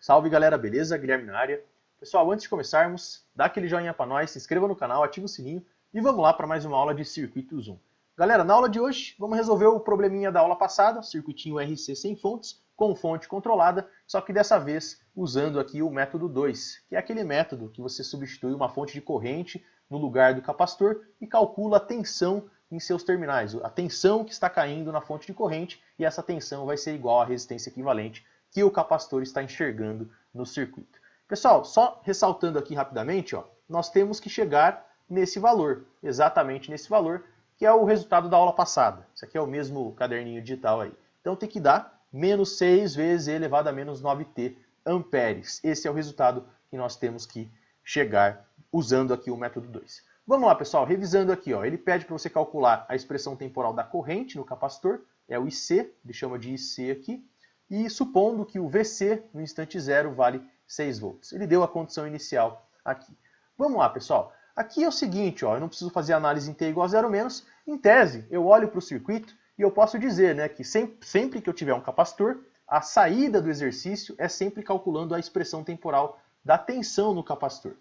Salve galera, beleza? Guilherme na área. Pessoal, antes de começarmos, dá aquele joinha pra nós, se inscreva no canal, ativa o sininho e vamos lá para mais uma aula de circuitos 1. Galera, na aula de hoje vamos resolver o probleminha da aula passada, circuitinho RC sem fontes, com fonte controlada, só que dessa vez usando aqui o método 2, que é aquele método que você substitui uma fonte de corrente no lugar do capacitor e calcula a tensão em seus terminais, a tensão que está caindo na fonte de corrente, e essa tensão vai ser igual à resistência equivalente que o capacitor está enxergando no circuito. Pessoal, só ressaltando aqui rapidamente, ó, nós temos que chegar nesse valor, exatamente nesse valor, que é o resultado da aula passada. Isso aqui é o mesmo caderninho digital aí. Então tem que dar menos 6 vezes E elevado a menos 9t amperes. Esse é o resultado que nós temos que chegar usando aqui o método 2. Vamos lá, pessoal, revisando aqui, ó, ele pede para você calcular a expressão temporal da corrente no capacitor, é o IC, ele chama de IC aqui, e supondo que o VC no instante zero vale 6 volts. Ele deu a condição inicial aqui. Vamos lá, pessoal. Aqui é o seguinte, ó, eu não preciso fazer análise em T igual a 0 menos. Em tese, eu olho para o circuito e eu posso dizer, né, que sempre que eu tiver um capacitor, a saída do exercício é sempre calculando a expressão temporal da tensão no capacitor.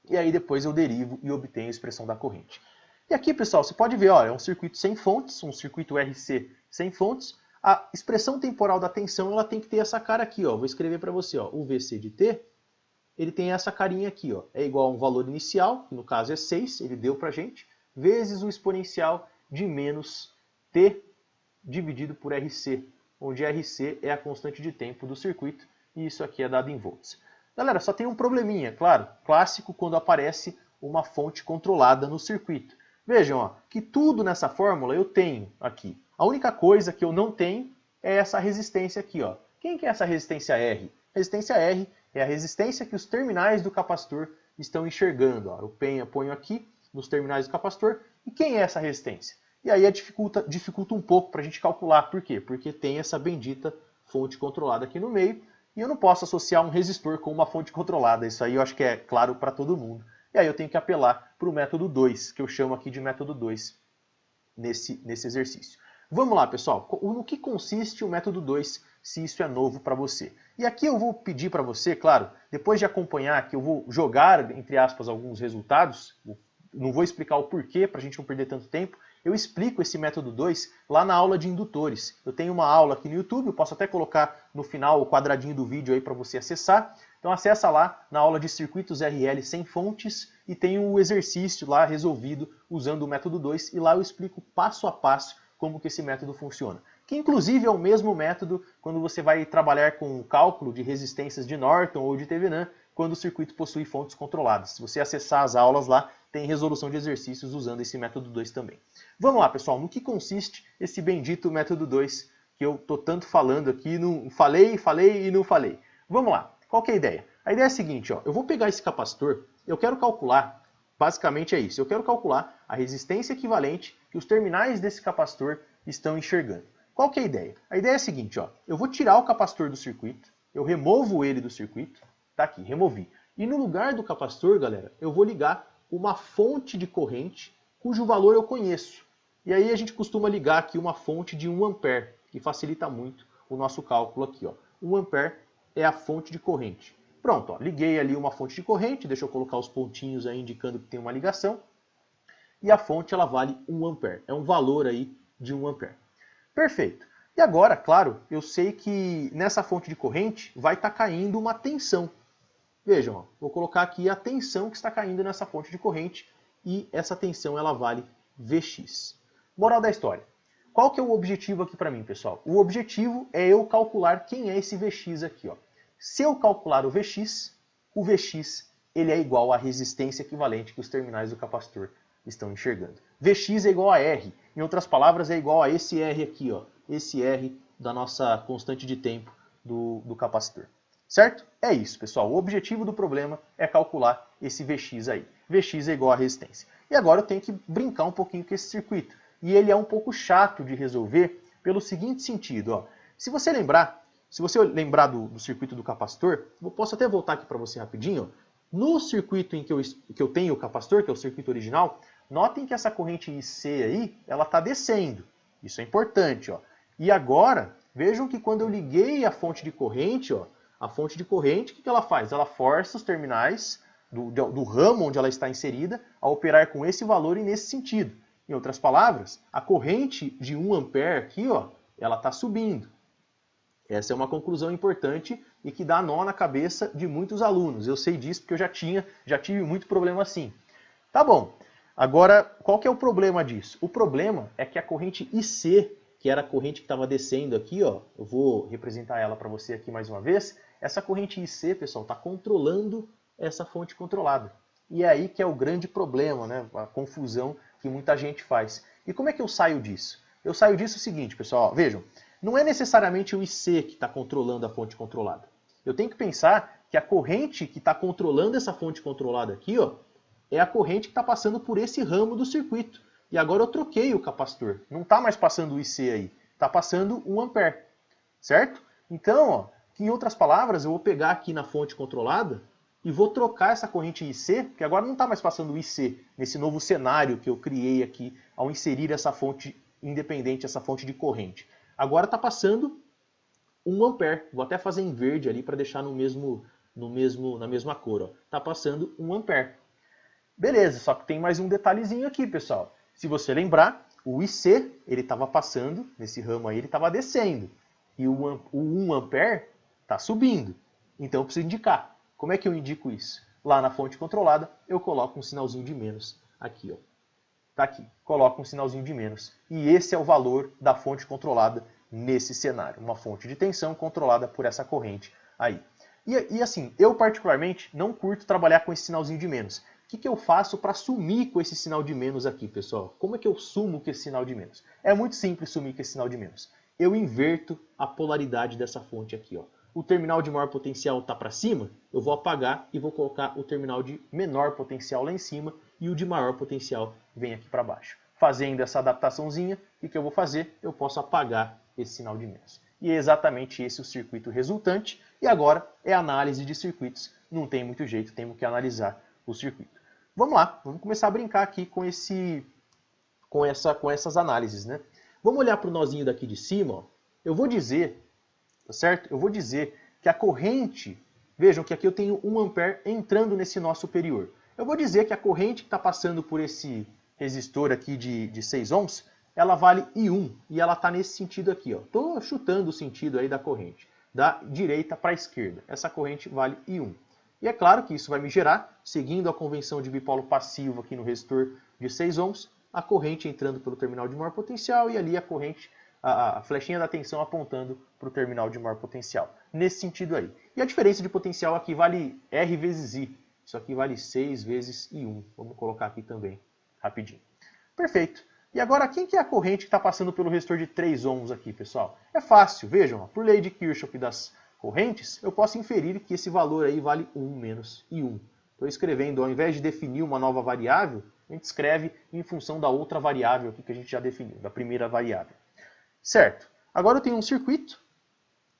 E aí depois eu derivo e obtenho a expressão da corrente. E aqui, pessoal, você pode ver, ó, é um circuito sem fontes, um circuito RC sem fontes. A expressão temporal da tensão ela tem que ter essa cara aqui, ó. Vou escrever para você, ó, o VC de T, ele tem essa carinha aqui, ó. É igual a um valor inicial, que no caso é 6, ele deu para a gente, vezes o exponencial de menos T dividido por RC, onde RC é a constante de tempo do circuito, e isso aqui é dado em volts. Galera, só tem um probleminha, claro, clássico quando aparece uma fonte controlada no circuito. Vejam, ó, que tudo nessa fórmula eu tenho aqui. A única coisa que eu não tenho é essa resistência aqui, ó. Quem que é essa resistência R? Resistência R é a resistência que os terminais do capacitor estão enxergando. Ó. Eu ponho aqui nos terminais do capacitor. E quem é essa resistência? E aí dificulta um pouco para a gente calcular. Por quê? Porque tem essa bendita fonte controlada aqui no meio. E eu não posso associar um resistor com uma fonte controlada. Isso aí eu acho que é claro para todo mundo. E aí eu tenho que apelar para o método 2, que eu chamo aqui de método 2 nesse exercício. Vamos lá, pessoal. No que consiste o método 2, se isso é novo para você? E aqui eu vou pedir para você, claro, depois de acompanhar que eu vou jogar, entre aspas, alguns resultados, não vou explicar o porquê para a gente não perder tanto tempo, eu explico esse método 2 lá na aula de indutores. Eu tenho uma aula aqui no YouTube, eu posso até colocar no final o quadradinho do vídeo aí para você acessar. Então acessa lá na aula de circuitos RL sem fontes e tem o exercício lá resolvido usando o método 2 e lá eu explico passo a passo como que esse método funciona. Que inclusive é o mesmo método quando você vai trabalhar com o cálculo de resistências de Norton ou de Thevenin, quando o circuito possui fontes controladas. Se você acessar as aulas lá, tem resolução de exercícios usando esse método 2 também. Vamos lá, pessoal, no que consiste esse bendito método 2 que eu estou tanto falando aqui, falei e não falei. Vamos lá, qual que é a ideia? A ideia é a seguinte, ó, eu vou pegar esse capacitor, eu quero calcular, basicamente é isso, eu quero calcular a resistência equivalente que os terminais desse capacitor estão enxergando. Qual que é a ideia? A ideia é a seguinte, ó, eu vou tirar o capacitor do circuito, eu removo ele do circuito, tá aqui, removi. E no lugar do capacitor, galera, eu vou ligar uma fonte de corrente cujo valor eu conheço. E aí a gente costuma ligar aqui uma fonte de 1 ampere, que facilita muito o nosso cálculo aqui, ó. 1 ampere é a fonte de corrente. Pronto, ó, liguei ali uma fonte de corrente, deixa eu colocar os pontinhos aí indicando que tem uma ligação. E a fonte ela vale 1 ampere, é um valor aí de 1 ampere. Perfeito. E agora, claro, eu sei que nessa fonte de corrente vai estar caindo uma tensão. Vejam, ó, vou colocar aqui a tensão que está caindo nessa fonte de corrente e essa tensão ela vale Vx. Moral da história. Qual que é o objetivo aqui para mim, pessoal? O objetivo é eu calcular quem é esse Vx aqui. Ó. Se eu calcular o Vx ele é igual à resistência equivalente que os terminais do capacitor estão enxergando. Vx é igual a R. Em outras palavras, é igual a esse R aqui, ó, esse R da nossa constante de tempo do capacitor. Certo? É isso, pessoal. O objetivo do problema é calcular esse Vx aí. Vx é igual a resistência. E agora eu tenho que brincar um pouquinho com esse circuito. E ele é um pouco chato de resolver pelo seguinte sentido. Ó. Se você lembrar do circuito do capacitor, eu posso até voltar aqui para você rapidinho. Ó. No circuito em que eu tenho o capacitor, que é o circuito original, notem que essa corrente IC aí, ela está descendo. Isso é importante. Ó. E agora, vejam que quando eu liguei a fonte de corrente, ó, A fonte de corrente, o que ela faz? Ela força os terminais do ramo onde ela está inserida a operar com esse valor e nesse sentido. Em outras palavras, a corrente de 1 ampere aqui, ó, ela está subindo. Essa é uma conclusão importante e que dá nó na cabeça de muitos alunos. Eu sei disso porque eu já tive muito problema assim. Tá bom. Agora, qual que é o problema disso? O problema é que a corrente IC, que era a corrente que estava descendo aqui, ó, eu vou representar ela para você aqui mais uma vez. Essa corrente IC, pessoal, está controlando essa fonte controlada. E é aí que é o grande problema, né? A confusão que muita gente faz. E como é que eu saio disso? Eu saio disso o seguinte, pessoal, ó, vejam, não é necessariamente o IC que está controlando a fonte controlada. Eu tenho que pensar que a corrente que está controlando essa fonte controlada aqui, ó, é a corrente que está passando por esse ramo do circuito. E agora eu troquei o capacitor. Não está mais passando o IC aí. Está passando 1 ampere. Certo? Então, ó, em outras palavras, eu vou pegar aqui na fonte controlada e vou trocar essa corrente IC, porque agora não está mais passando o IC nesse novo cenário que eu criei aqui ao inserir essa fonte independente, essa fonte de corrente. Agora está passando 1 ampere. Vou até fazer em verde ali para deixar na mesma cor. Está passando 1 ampere. Beleza, só que tem mais um detalhezinho aqui, pessoal. Se você lembrar, o IC ele estava passando, nesse ramo aí ele estava descendo. E o 1 ampere está subindo. Então eu preciso indicar. Como é que eu indico isso? Lá na fonte controlada, eu coloco um sinalzinho de menos aqui, ó. Tá aqui, coloco um sinalzinho de menos. E esse é o valor da fonte controlada nesse cenário. Uma fonte de tensão controlada por essa corrente aí. E assim, eu particularmente não curto trabalhar com esse sinalzinho de menos. O que eu faço para sumir com esse sinal de menos aqui, pessoal? Como é que eu sumo com esse sinal de menos? É muito simples sumir com esse sinal de menos. Eu inverto a polaridade dessa fonte aqui, ó. O terminal de maior potencial está para cima, eu vou apagar e vou colocar o terminal de menor potencial lá em cima e o de maior potencial vem aqui para baixo. Fazendo essa adaptaçãozinha, o que eu vou fazer? Eu posso apagar esse sinal de menos. E é exatamente esse o circuito resultante. E agora é análise de circuitos. Não tem muito jeito, temos que analisar o circuito. Vamos lá, vamos começar a brincar aqui com essas análises, né? Vamos olhar para o nozinho daqui de cima, ó. Eu vou dizer, tá certo? Eu vou dizer que a corrente, vejam que aqui eu tenho 1 ampere entrando nesse nó superior. Eu vou dizer que a corrente que está passando por esse resistor aqui de 6 ohms, ela vale I1 e ela está nesse sentido aqui, ó. Estou chutando o sentido aí da corrente, da direita para a esquerda. Essa corrente vale I1. E é claro que isso vai me gerar, seguindo a convenção de bipolo passivo aqui no resistor de 6 ohms, a corrente entrando pelo terminal de maior potencial e ali a corrente, a flechinha da tensão apontando para o terminal de maior potencial. Nesse sentido aí. E a diferença de potencial aqui vale R vezes I. Isso aqui vale 6 vezes I1. Vamos colocar aqui também, rapidinho. Perfeito. E agora, quem que é a corrente que está passando pelo resistor de 3 ohms aqui, pessoal? É fácil, vejam, ó, por lei de Kirchhoff das correntes, eu posso inferir que esse valor aí vale 1 menos I1. Estou escrevendo, ao invés de definir uma nova variável, a gente escreve em função da outra variável aqui que a gente já definiu, da primeira variável. Certo. Agora eu tenho um circuito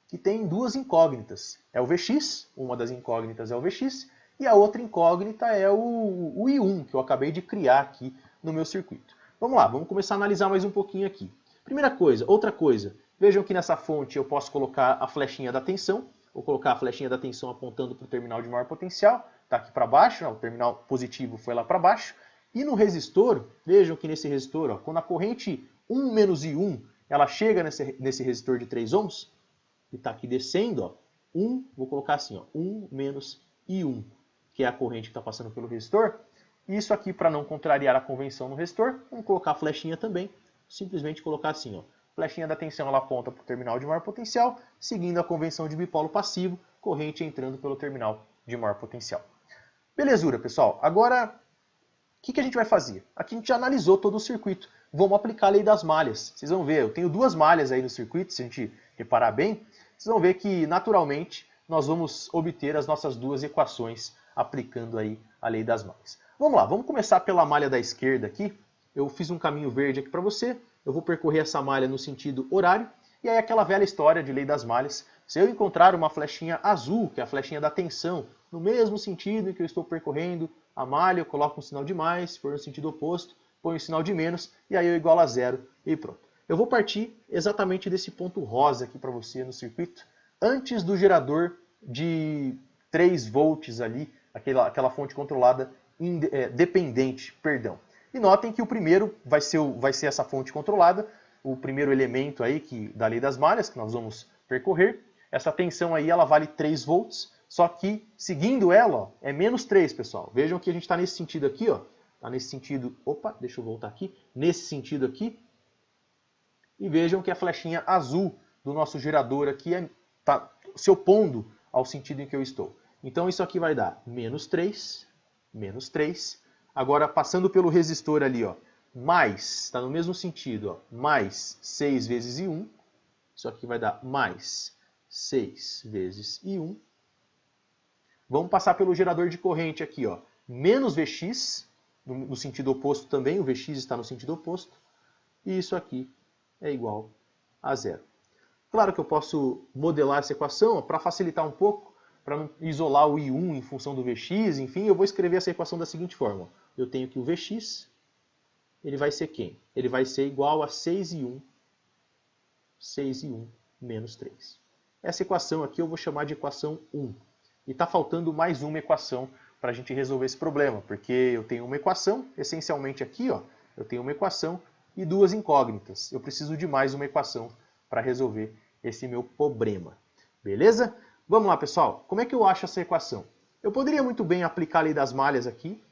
que tem duas incógnitas. É o Vx, uma das incógnitas é o Vx, e a outra incógnita é o I1, que eu acabei de criar aqui no meu circuito. Vamos lá, vamos começar a analisar mais um pouquinho aqui. Primeira coisa, outra coisa. Vejam que nessa fonte eu posso colocar a flechinha da tensão. Vou colocar a flechinha da tensão apontando para o terminal de maior potencial. Está aqui para baixo, o terminal positivo foi lá para baixo. E no resistor, vejam que nesse resistor, ó, quando a corrente 1 menos I1, ela chega nesse resistor de 3 ohms, e está aqui descendo, ó, 1, vou colocar assim, ó, 1 menos I1, que é a corrente que está passando pelo resistor. Isso aqui, para não contrariar a convenção no resistor, vamos colocar a flechinha também, simplesmente colocar assim, ó. Flechinha da tensão ela aponta para o terminal de maior potencial, seguindo a convenção de bipolo passivo, corrente entrando pelo terminal de maior potencial. Belezura, pessoal. Agora, o que a gente vai fazer? Aqui a gente já analisou todo o circuito. Vamos aplicar a lei das malhas. Vocês vão ver, eu tenho duas malhas aí no circuito, se a gente reparar bem. Vocês vão ver que, naturalmente, nós vamos obter as nossas duas equações aplicando aí a lei das malhas. Vamos lá, vamos começar pela malha da esquerda aqui. Eu fiz um caminho verde aqui para você. Eu vou percorrer essa malha no sentido horário. E aí aquela velha história de lei das malhas. Se eu encontrar uma flechinha azul, que é a flechinha da tensão, no mesmo sentido em que eu estou percorrendo a malha, eu coloco um sinal de mais, se for no sentido oposto, ponho um sinal de menos, e aí eu igualo a zero e pronto. Eu vou partir exatamente desse ponto rosa aqui para você no circuito, antes do gerador de 3 volts ali, aquela fonte controlada dependente, perdão. E notem que o primeiro vai ser essa fonte controlada, o primeiro elemento aí da lei das malhas que nós vamos percorrer. Essa tensão aí ela vale 3 volts, só que seguindo ela ó, é menos 3, pessoal. Vejam que a gente está nesse sentido aqui, ó. Está nesse sentido, opa, deixa eu voltar aqui, nesse sentido aqui. E vejam que a flechinha azul do nosso gerador aqui está se opondo ao sentido em que eu estou. Então isso aqui vai dar menos 3, menos 3. Agora passando pelo resistor ali, ó, mais, está no mesmo sentido, ó, mais 6 vezes I1. Isso aqui vai dar mais 6 vezes I1. Vamos passar pelo gerador de corrente aqui, ó, menos Vx, no sentido oposto também, o Vx está no sentido oposto. E isso aqui é igual a zero. Claro que eu posso modelar essa equação para facilitar um pouco, para não isolar o I1 em função do Vx, enfim, eu vou escrever essa equação da seguinte forma. Eu tenho que o Vx, ele vai ser quem? Ele vai ser igual a 6I1 menos 3. Essa equação aqui eu vou chamar de equação 1. E está faltando mais uma equação para a gente resolver esse problema, porque eu tenho uma equação, essencialmente aqui, ó, eu tenho uma equação e duas incógnitas. Eu preciso de mais uma equação para resolver esse meu problema. Beleza? Vamos lá, pessoal. Como é que eu acho essa equação? Eu poderia muito bem aplicar a lei das malhas aqui,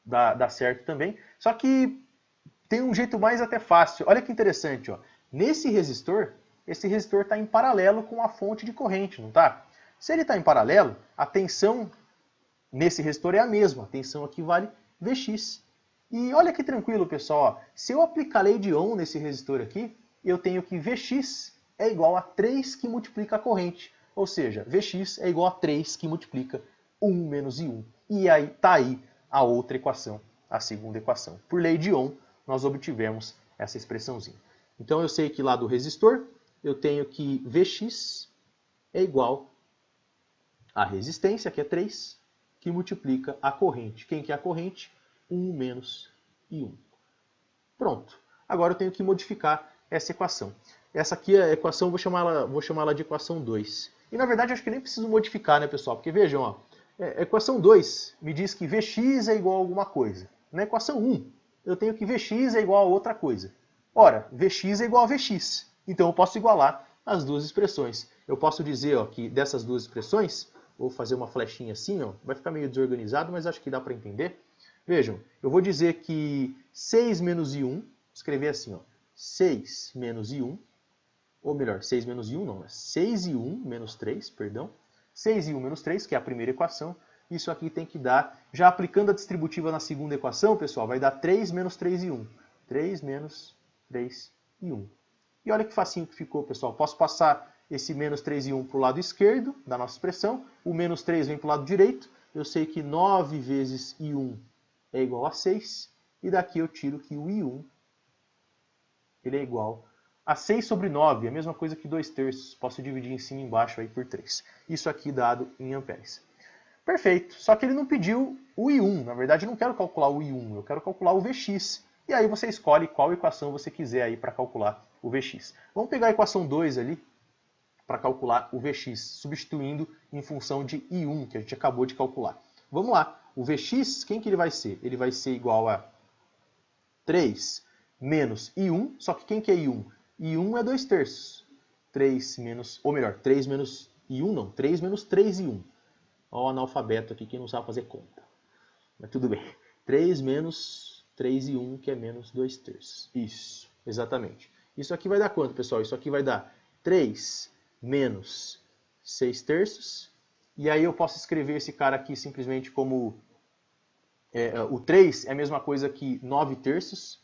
dá certo também, só que tem um jeito mais até fácil. Olha que interessante, ó. Nesse resistor, esse resistor está em paralelo com a fonte de corrente, não está? Se ele está em paralelo, a tensão nesse resistor é a mesma. A tensão aqui vale Vx. E olha que tranquilo, pessoal. Ó. Se eu aplicar a lei de Ohm nesse resistor aqui, eu tenho que Vx é igual a 3 que multiplica a corrente. Ou seja, Vx é igual a 3 que multiplica 1 menos I1. E aí está aí a outra equação, a segunda equação. Por lei de Ohm, nós obtivemos essa expressãozinha. Então eu sei que lá do resistor, eu tenho que Vx é igual a resistência, que é 3, que multiplica a corrente. Quem que é a corrente? 1 menos I1. Pronto. Agora eu tenho que modificar essa equação. Essa aqui é a equação, vou chamá-la de equação 2. E na verdade acho que nem preciso modificar, né, pessoal? Porque vejam, ó, a equação 2 me diz que Vx é igual a alguma coisa. Na equação 1, eu tenho que Vx é igual a outra coisa. Ora, Vx é igual a Vx. Então eu posso igualar as duas expressões. Eu posso dizer ó, que dessas duas expressões, vou fazer uma flechinha assim, ó, vai ficar meio desorganizado, mas acho que dá para entender. Vejam, eu vou dizer que 6 menos I1, escrever assim, ó, 6 menos I1, ou melhor, 6 menos I1 não, é 6I1 menos 3, perdão. 6I1 menos 3, que é a primeira equação, isso aqui tem que dar, já aplicando a distributiva na segunda equação, pessoal, vai dar 3 menos 3I1. 3 menos 3I1. E olha que facinho que ficou, pessoal. Posso passar esse menos 3I1 para o lado esquerdo da nossa expressão, o menos 3 vem para o lado direito, eu sei que 9 vezes I1 é igual a 6, e daqui eu tiro que o I1 ele é igual a 6 sobre 9, a mesma coisa que 2/3. Posso dividir em cima e embaixo aí por 3. Isso aqui dado em amperes. Perfeito, só que ele não pediu o I1. Na verdade, eu não quero calcular o I1, eu quero calcular o Vx. E aí você escolhe qual equação você quiser aí para calcular o Vx. Vamos pegar a equação 2 ali para calcular o Vx, substituindo em função de I1, que a gente acabou de calcular. Vamos lá, o Vx, quem que ele vai ser? Ele vai ser igual a 3 menos I1, só que quem que é I1? I1 é 2/3. 3 menos, ou melhor, 3 menos I1 não, 3 menos 3I1. Olha o analfabeto aqui que não sabe fazer conta. Mas tudo bem. 3 menos 3I1, que é menos 2/3. Isso, exatamente. Isso aqui vai dar quanto, pessoal? Isso aqui vai dar 3 menos 6/3. E aí eu posso escrever esse cara aqui simplesmente como... o 3 é a mesma coisa que 9/3.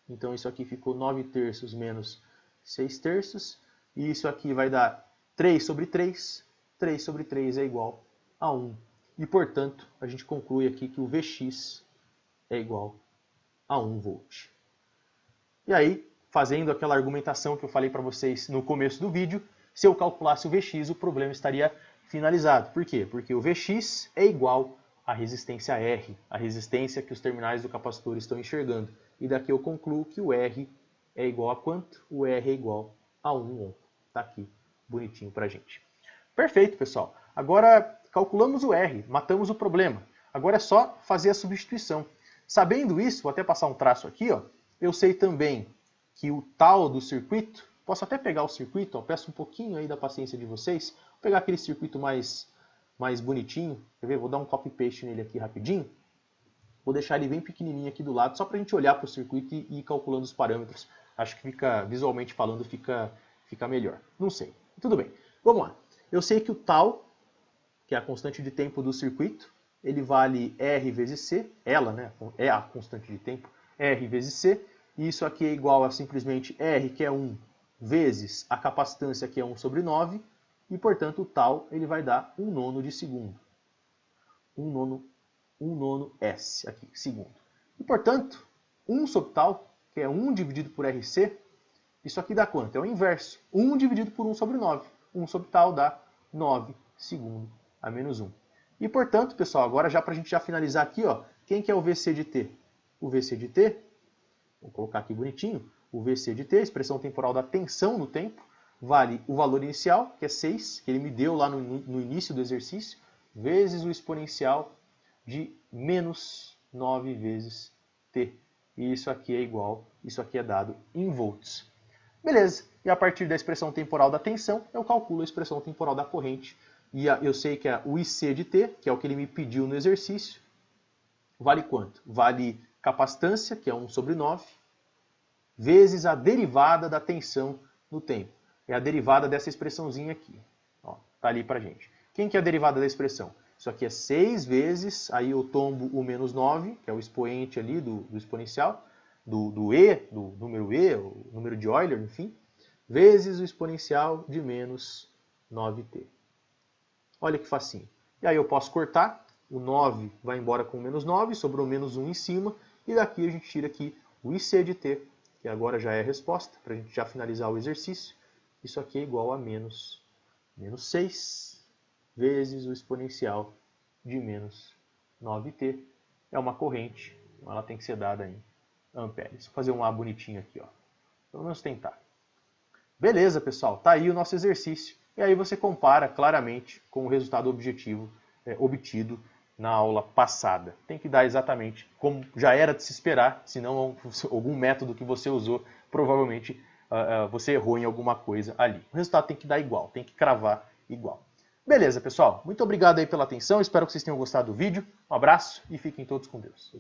Então isso aqui ficou 9/3 menos 6/3. E isso aqui vai dar 3 sobre 3. 3 sobre 3 é igual a 1. E, portanto, a gente conclui aqui que o Vx é igual a 1 volt. E aí, fazendo aquela argumentação que eu falei para vocês no começo do vídeo, se eu calculasse o Vx, o problema estaria finalizado. Por quê? Porque o Vx é igual à resistência R, a resistência que os terminais do capacitor estão enxergando. E daqui eu concluo que o R é igual a quanto? O R é igual a 1 ohm. Está aqui, bonitinho para a gente. Perfeito, pessoal. Agora calculamos o R, matamos o problema. Agora é só fazer a substituição. Sabendo isso, vou até passar um traço aqui, ó, eu sei também que o tal do circuito, posso até pegar o circuito, ó, peço um pouquinho aí da paciência de vocês, vou pegar aquele circuito mais bonitinho, quer ver? Vou dar um copy-paste nele aqui rapidinho, vou deixar ele bem pequenininho aqui do lado, só para a gente olhar para o circuito e ir calculando os parâmetros. Acho que fica, visualmente falando, fica melhor. Não sei. Tudo bem. Vamos lá. Eu sei que o tal, que é a constante de tempo do circuito, ele vale R vezes C, ela, né, é a constante de tempo, R vezes C, e isso aqui é igual a simplesmente R, que é 1, vezes a capacitância, que é 1 sobre 9, e, portanto, o tal ele vai dar 1/9 de segundo. 1/9 S, aqui, segundo. E, portanto, 1 sobre tal, que é 1 dividido por RC, isso aqui dá quanto? É o inverso. 1 dividido por 1 sobre 9. 1 sobre tal dá 9 segundo a menos 1. E, portanto, pessoal, agora já para a gente já finalizar aqui, ó, quem que é o VC de T? O VC de T, vou colocar aqui bonitinho, o VC de T, a expressão temporal da tensão no tempo, vale o valor inicial, que é 6, que ele me deu lá no início do exercício, vezes o exponencial de menos 9 vezes T. E isso aqui é igual, isso aqui é dado em volts. Beleza, e a partir da expressão temporal da tensão, eu calculo a expressão temporal da corrente. E eu sei que o IC de T, que é o que ele me pediu no exercício, vale quanto? Vale capacitância, que é 1 sobre 9, vezes a derivada da tensão no tempo. É a derivada dessa expressãozinha aqui. Ó, tá ali pra gente. Quem que é a derivada da expressão? Isso aqui é 6 vezes, aí eu tombo o menos 9, que é o expoente ali do exponencial, do número E, o número de Euler, enfim, vezes o exponencial de menos 9t. Olha que facinho. E aí eu posso cortar, o 9 vai embora com o menos 9, sobrou menos 1 em cima, e daqui a gente tira aqui o IC de t, que agora já é a resposta, para a gente já finalizar o exercício. Isso aqui é igual a menos 6 vezes o exponencial de menos 9t. É uma corrente, então ela tem que ser dada em amperes. Vou fazer um A bonitinho aqui, ó. Pelo menos tentar. Beleza, pessoal, tá aí o nosso exercício. E aí você compara claramente com o resultado objetivo obtido na aula passada. Tem que dar exatamente como já era de se esperar, senão algum método que você usou, provavelmente você errou em alguma coisa ali. O resultado tem que dar igual, tem que cravar igual. Beleza, pessoal? Muito obrigado aí pela atenção, espero que vocês tenham gostado do vídeo. Um abraço e fiquem todos com Deus.